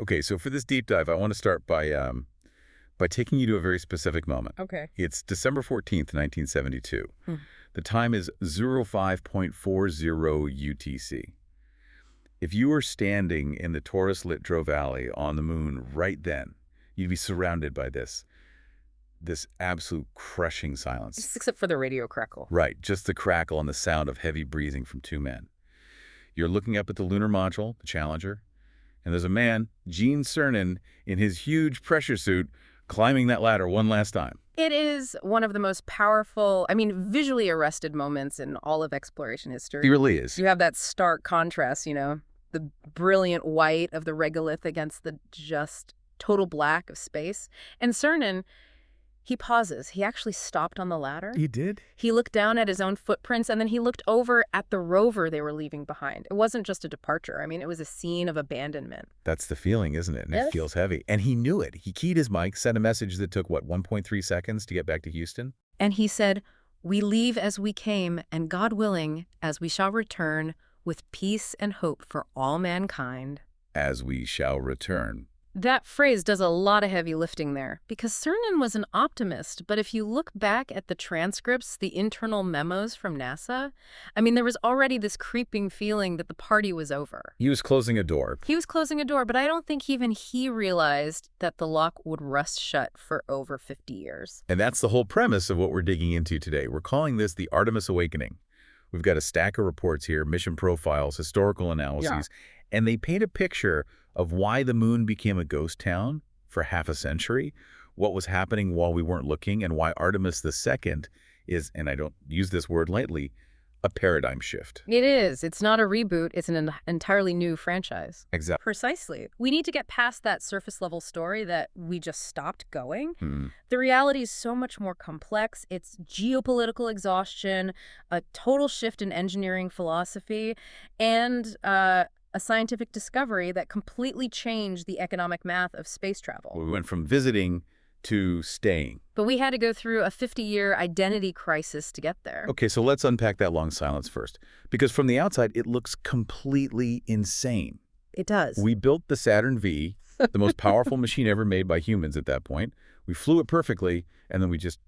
Okay, so for this deep dive, I want to start by taking you to a very specific moment. Okay. It's December 14th, 1972. The time is 05:40 UTC. If you were standing in the Taurus-Littrow Valley on the moon right then, you'd be surrounded by this absolute crushing silence. Just except for the radio crackle. Right, just the crackle and the sound of heavy breathing from two men. You're looking up at the lunar module, the Challenger, and there's a man, Gene Cernan, in his huge pressure suit, climbing that ladder one last time. It is one of the most powerful, visually arrested moments in all of exploration history. He really is. You have that stark contrast, the brilliant white of the regolith against the just total black of space. And Cernan, he pauses. He actually stopped on the ladder. He did? He looked down at his own footprints, and then he looked over at the rover they were leaving behind. It wasn't just a departure. It was a scene of abandonment. That's the feeling, isn't it? And Yes. It feels heavy. And he knew it. He keyed his mic, sent a message that took, 1.3 seconds to get back to Houston? And he said, "We leave as we came, and God willing, as we shall return, with peace and hope for all mankind." As we shall return. That phrase does a lot of heavy lifting there, because Cernan was an optimist, but if you look back at the transcripts, the internal memos from NASA, there was already this creeping feeling that the party was over. He was closing a door. He was closing a door, but I don't think even he realized that the lock would rust shut for over 50 years. And that's the whole premise of what we're digging into today. We're calling this the Artemis Awakening. We've got a stack of reports here, mission profiles, historical analyses, and they paint a picture of why the moon became a ghost town for half a century, what was happening while we weren't looking, and why Artemis II is, and I don't use this word lightly, a paradigm shift. It is. It's not a reboot. It's an entirely new franchise. Exactly. Precisely. We need to get past that surface level story that we just stopped going. The reality is so much more complex. It's geopolitical exhaustion, a total shift in engineering philosophy, and a scientific discovery that completely changed the economic math of space travel. We went from visiting to staying. But we had to go through a 50-year identity crisis to get there. Okay, so let's unpack that long silence first. Because from the outside, it looks completely insane. It does. We built the Saturn V, the most powerful machine ever made by humans at that point. We flew it perfectly, and then we just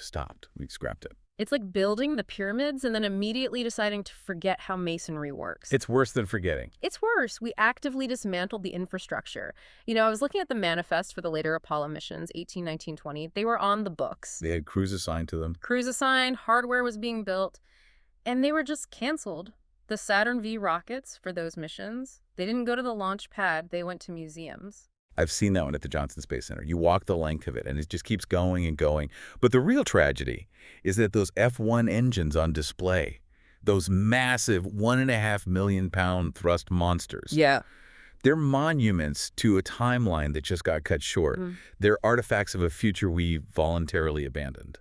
stopped. We scrapped it. It's like building the pyramids and then immediately deciding to forget how masonry works. It's worse than forgetting. It's worse. We actively dismantled the infrastructure. I was looking at the manifest for the later Apollo missions, 18, 19, 20. They were on the books. They had crews assigned to them. Crews assigned, hardware was being built, and they were just canceled. The Saturn V rockets for those missions, they didn't go to the launch pad. They went to museums. I've seen that one at the Johnson Space Center. You walk the length of it, and it just keeps going and going. But the real tragedy is that those F1 engines on display, those massive 1.5 million pound thrust monsters, they're monuments to a timeline that just got cut short. They're artifacts of a future we voluntarily abandoned.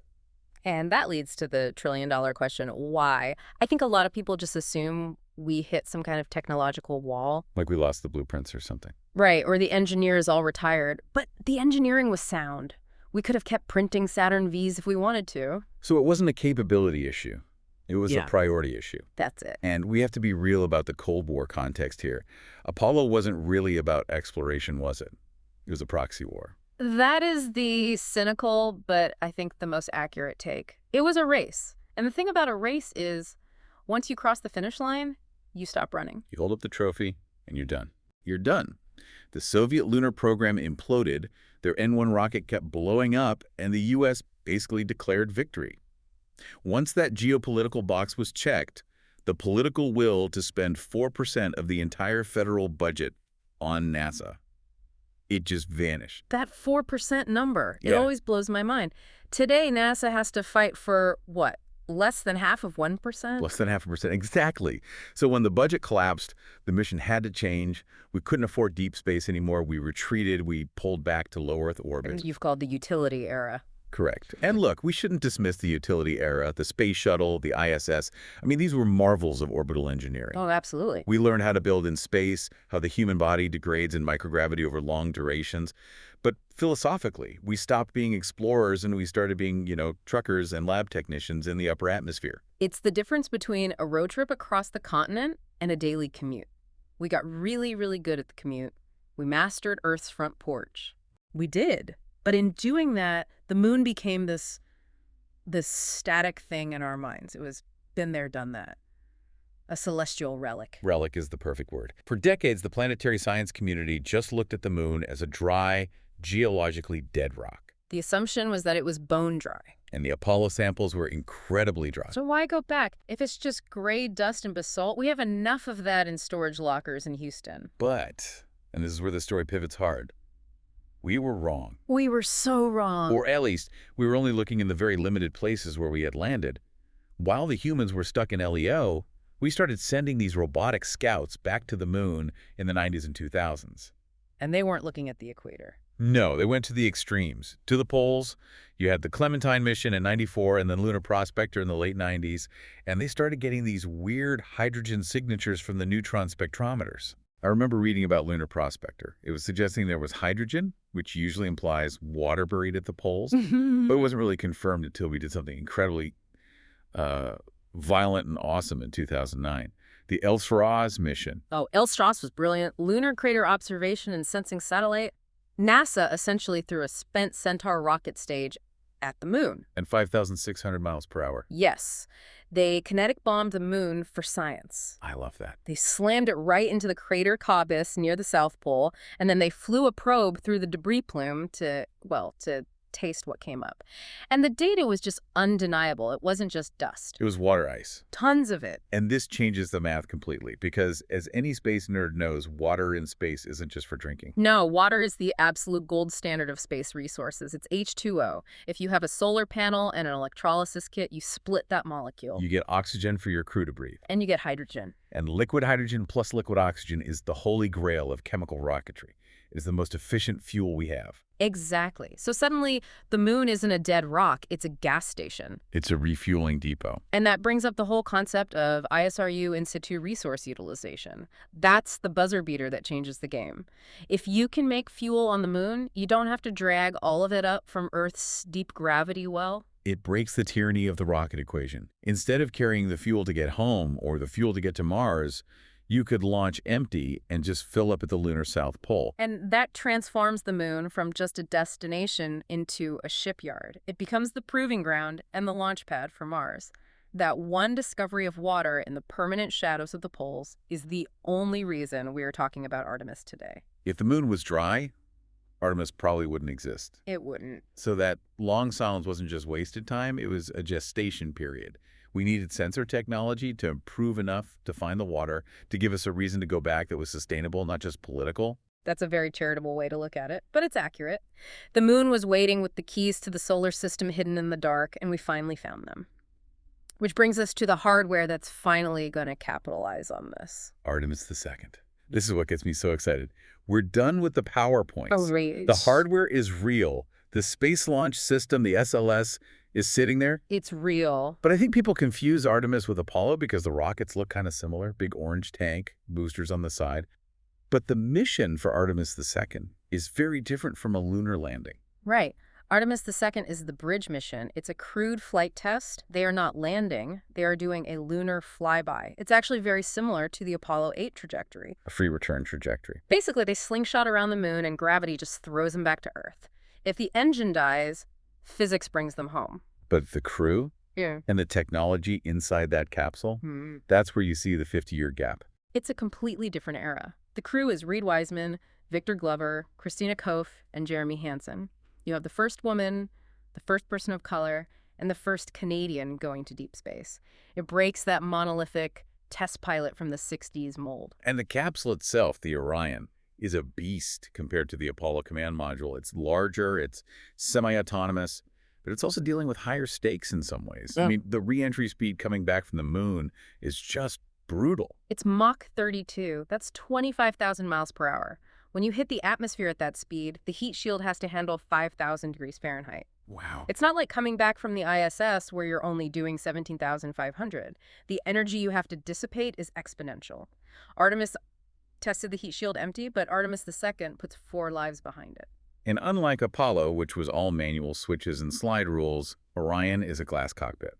And that leads to the trillion-dollar question, why? I think a lot of people just assume we hit some kind of technological wall. Like we lost the blueprints or something. Right, or the engineers all retired. But the engineering was sound. We could have kept printing Saturn Vs if we wanted to. So it wasn't a capability issue. It was a priority issue. That's it. And we have to be real about the Cold War context here. Apollo wasn't really about exploration, was it? It was a proxy war. That is the cynical, but I think the most accurate take. It was a race. And the thing about a race is, once you cross the finish line, you stop running. You hold up the trophy, and you're done. You're done. The Soviet lunar program imploded, their N-1 rocket kept blowing up, and the U.S. basically declared victory. Once that geopolitical box was checked, the political will to spend 4% of the entire federal budget on NASA, it just vanished. That 4% number, it always blows my mind. Today, NASA has to fight for, what, less than half of 1%? Less than 0.5%, exactly. So when the budget collapsed, the mission had to change. We couldn't afford deep space anymore. We retreated. We pulled back to low Earth orbit. And you've called the utility era. Correct. And look, we shouldn't dismiss the utility era, the space shuttle, the ISS. These were marvels of orbital engineering. Oh, absolutely. We learned how to build in space, how the human body degrades in microgravity over long durations. But philosophically, we stopped being explorers and we started being, truckers and lab technicians in the upper atmosphere. It's the difference between a road trip across the continent and a daily commute. We got really, really good at the commute. We mastered Earth's front porch. We did. But in doing that, the moon became this static thing in our minds. It was been there, done that. A celestial relic. Relic is the perfect word. For decades, the planetary science community just looked at the moon as a dry, geologically dead rock. The assumption was that it was bone dry. And the Apollo samples were incredibly dry. So why go back? If it's just gray dust and basalt, we have enough of that in storage lockers in Houston. But, and this is where the story pivots hard, we were wrong. We were so wrong. Or at least, we were only looking in the very limited places where we had landed. While the humans were stuck in LEO, we started sending these robotic scouts back to the moon in the 90s and 2000s. And they weren't looking at the equator. No, they went to the extremes. To the poles, you had the Clementine mission in '94 and then Lunar Prospector in the late 90s, and they started getting these weird hydrogen signatures from the neutron spectrometers. I remember reading about Lunar Prospector. It was suggesting there was hydrogen, which usually implies water buried at the poles, but it wasn't really confirmed until we did something incredibly violent and awesome in 2009. The El-Sraz mission. Oh, El-Sraz was brilliant. Lunar crater observation and sensing satellite. NASA essentially threw a spent Centaur rocket stage at the moon. And 5,600 miles per hour. Yes. They kinetic bombed the moon for science. I love that. They slammed it right into the crater Cobus near the South Pole, and then they flew a probe through the debris plume to taste what came up. And the data was just undeniable. It wasn't just dust. It was water ice. Tons of it. And this changes the math completely because, as any space nerd knows, water in space isn't just for drinking. No, water is the absolute gold standard of space resources. It's H2O. If you have a solar panel and an electrolysis kit, you split that molecule. You get oxygen for your crew to breathe. And you get hydrogen. And liquid hydrogen plus liquid oxygen is the holy grail of chemical rocketry. It is the most efficient fuel we have. Exactly. So suddenly, the moon isn't a dead rock, it's a gas station. It's a refueling depot. And that brings up the whole concept of ISRU in situ resource utilization. That's the buzzer beater that changes the game. If you can make fuel on the moon, you don't have to drag all of it up from Earth's deep gravity well. It breaks the tyranny of the rocket equation. Instead of carrying the fuel to get home or the fuel to get to Mars, you could launch empty and just fill up at the lunar South Pole. And that transforms the moon from just a destination into a shipyard. It becomes the proving ground and the launch pad for Mars. That one discovery of water in the permanent shadows of the poles is the only reason we are talking about Artemis today. If the moon was dry, Artemis probably wouldn't exist. It wouldn't. So that long silence wasn't just wasted time, it was a gestation period. We needed sensor technology to improve enough to find the water, to give us a reason to go back that was sustainable, not just political. That's a very charitable way to look at it, but it's accurate. The moon was waiting with the keys to the solar system hidden in the dark, and we finally found them. Which brings us to the hardware that's finally going to capitalize on this. Artemis II. This is what gets me so excited. We're done with the PowerPoints. Oh, right. The hardware is real. The Space Launch System, the SLS, is sitting there. It's real. But I think people confuse Artemis with Apollo because the rockets look kind of similar. Big orange tank, boosters on the side. But the mission for Artemis II is very different from a lunar landing. Right. Artemis II is the bridge mission. It's a crewed flight test. They are not landing. They are doing a lunar flyby. It's actually very similar to the Apollo 8 trajectory. A free return trajectory. Basically, they slingshot around the moon and gravity just throws them back to Earth. If the engine dies, physics brings them home. But the crew Yeah. and the technology inside that capsule, that's where you see the 50-year gap. It's a completely different era. The crew is Reed Wiseman, Victor Glover, Christina Koch, and Jeremy Hansen. You have the first woman, the first person of color, and the first Canadian going to deep space. It breaks that monolithic test pilot from the 60s mold. And the capsule itself, the Orion, is a beast compared to the Apollo command module. It's larger, it's semi-autonomous, but it's also dealing with higher stakes in some ways. Yeah. I mean, the re-entry speed coming back from the moon is just brutal. It's Mach 32. That's 25,000 miles per hour. When you hit the atmosphere at that speed, the heat shield has to handle 5,000 degrees Fahrenheit. Wow. It's not like coming back from the ISS where you're only doing 17,500. The energy you have to dissipate is exponential. Artemis tested the heat shield empty, but Artemis II puts 4 lives behind it. And unlike Apollo, which was all manual switches and slide rules, Orion is a glass cockpit.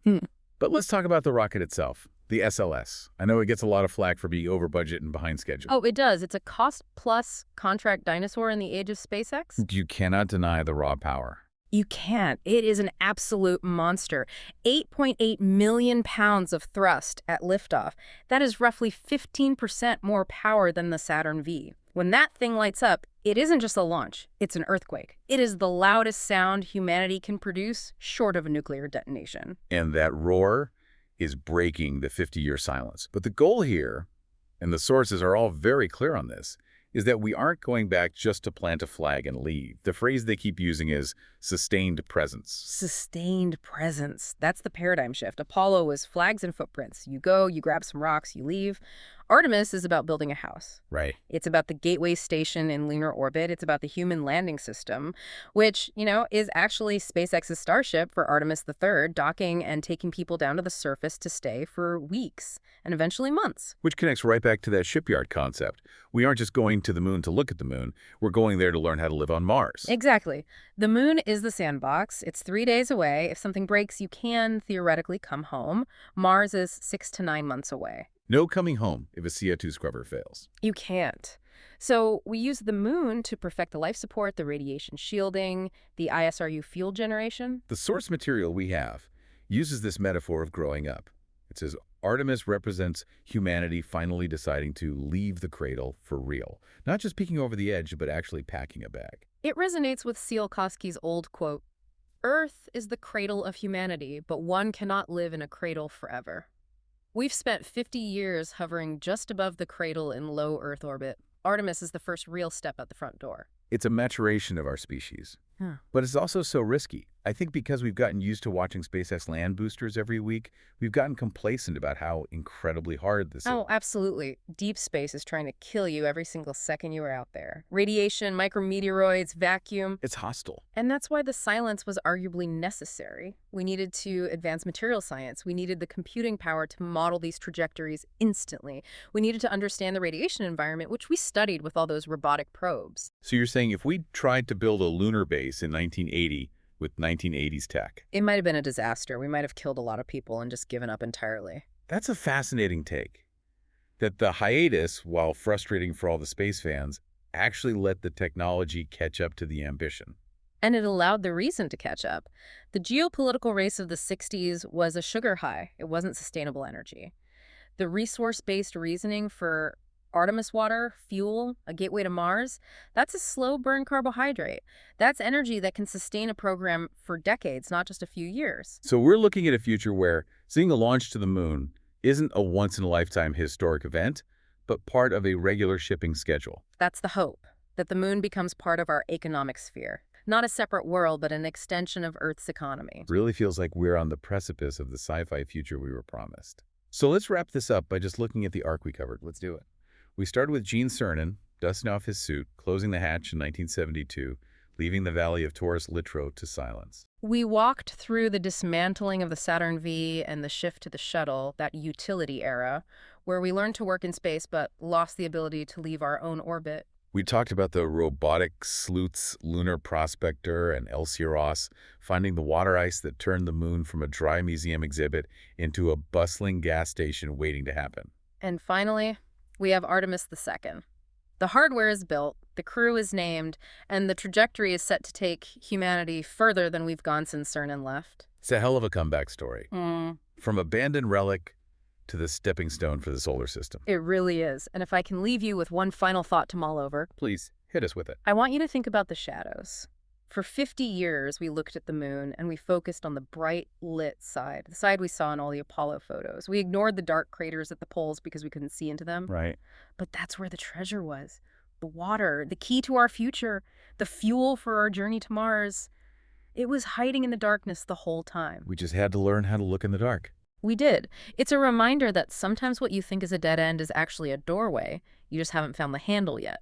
But let's talk about the rocket itself. The SLS. I know it gets a lot of flack for being over budget and behind schedule. Oh, it does. It's a cost-plus contract dinosaur in the age of SpaceX. You cannot deny the raw power. You can't. It is an absolute monster. 8.8 million pounds of thrust at liftoff. That is roughly 15% more power than the Saturn V. When that thing lights up, it isn't just a launch, it's an earthquake. It is the loudest sound humanity can produce, short of a nuclear detonation. And that roar is breaking the 50-year silence. But the goal here, and the sources are all very clear on this, is that we aren't going back just to plant a flag and leave. The phrase they keep using is sustained presence. Sustained presence. That's the paradigm shift. Apollo was flags and footprints. You go, you grab some rocks, you leave. Artemis is about building a house. Right. It's about the gateway station in lunar orbit. It's about the human landing system, which, is actually SpaceX's Starship for Artemis III, docking and taking people down to the surface to stay for weeks and eventually months. Which connects right back to that shipyard concept. We aren't just going to the moon to look at the moon. We're going there to learn how to live on Mars. Exactly. The moon is the sandbox. It's 3 days away. If something breaks, you can theoretically come home. Mars is 6 to 9 months away. No coming home if a CO2 scrubber fails. You can't. So we use the moon to perfect the life support, the radiation shielding, the ISRU fuel generation. The source material we have uses this metaphor of growing up. It says Artemis represents humanity finally deciding to leave the cradle for real. Not just peeking over the edge, but actually packing a bag. It resonates with Tsiolkovsky's old quote, "Earth is the cradle of humanity, but one cannot live in a cradle forever." We've spent 50 years hovering just above the cradle in low Earth orbit. Artemis is the first real step out the front door. It's a maturation of our species. But it's also so risky. I think because we've gotten used to watching SpaceX land boosters every week, we've gotten complacent about how incredibly hard this is. Oh, absolutely. Deep space is trying to kill you every single second you are out there. Radiation, micrometeoroids, vacuum. It's hostile. And that's why the silence was arguably necessary. We needed to advance material science. We needed the computing power to model these trajectories instantly. We needed to understand the radiation environment, which we studied with all those robotic probes. So you're saying if we tried to build a lunar base in 1980 with 1980s tech, it might have been a disaster. We might have killed a lot of people and just given up entirely. That's a fascinating take. That the hiatus, while frustrating for all the space fans, actually let the technology catch up to the ambition. And it allowed the reason to catch up. The geopolitical race of the 60s was a sugar high. It wasn't sustainable energy. The resource-based reasoning for Artemis water, fuel, a gateway to Mars, that's a slow-burn carbohydrate. That's energy that can sustain a program for decades, not just a few years. So we're looking at a future where seeing a launch to the moon isn't a once-in-a-lifetime historic event, but part of a regular shipping schedule. That's the hope, that the moon becomes part of our economic sphere. Not a separate world, but an extension of Earth's economy. It really feels like we're on the precipice of the sci-fi future we were promised. So let's wrap this up by just looking at the arc we covered. Let's do it. We started with Gene Cernan, dusting off his suit, closing the hatch in 1972, leaving the Valley of Taurus Littrow to silence. We walked through the dismantling of the Saturn V and the shift to the shuttle, that utility era, where we learned to work in space but lost the ability to leave our own orbit. We talked about the robotic sleuths, Lunar Prospector and Elsiros, finding the water ice that turned the moon from a dry museum exhibit into a bustling gas station waiting to happen. And finally, we have Artemis II. The hardware is built, the crew is named, and the trajectory is set to take humanity further than we've gone since Cernan left. It's a hell of a comeback story. From abandoned relic to the stepping stone for the solar system. It really is. And if I can leave you with one final thought to mull over, Please, hit us with it. I want you to think about the shadows. For 50 years, we looked at the moon and we focused on the bright lit side, the side we saw in all the Apollo photos. We ignored the dark craters at the poles because we couldn't see into them. Right. But that's where the treasure was. The water, the key to our future, the fuel for our journey to Mars. It was hiding in the darkness the whole time. We just had to learn how to look in the dark. We did. It's a reminder that sometimes what you think is a dead end is actually a doorway. You just haven't found the handle yet.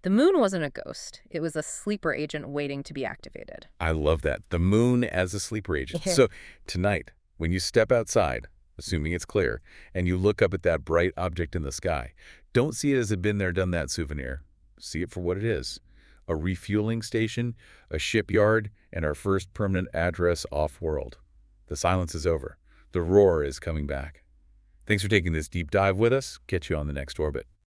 The moon wasn't a ghost. It was a sleeper agent waiting to be activated. I love that. The moon as a sleeper agent. So tonight, when you step outside, assuming it's clear, and you look up at that bright object in the sky, don't see it as a been there, done that souvenir. See it for what it is. A refueling station, a shipyard, and our first permanent address off-world. The silence is over. The roar is coming back. Thanks for taking this deep dive with us. Catch you on the next orbit.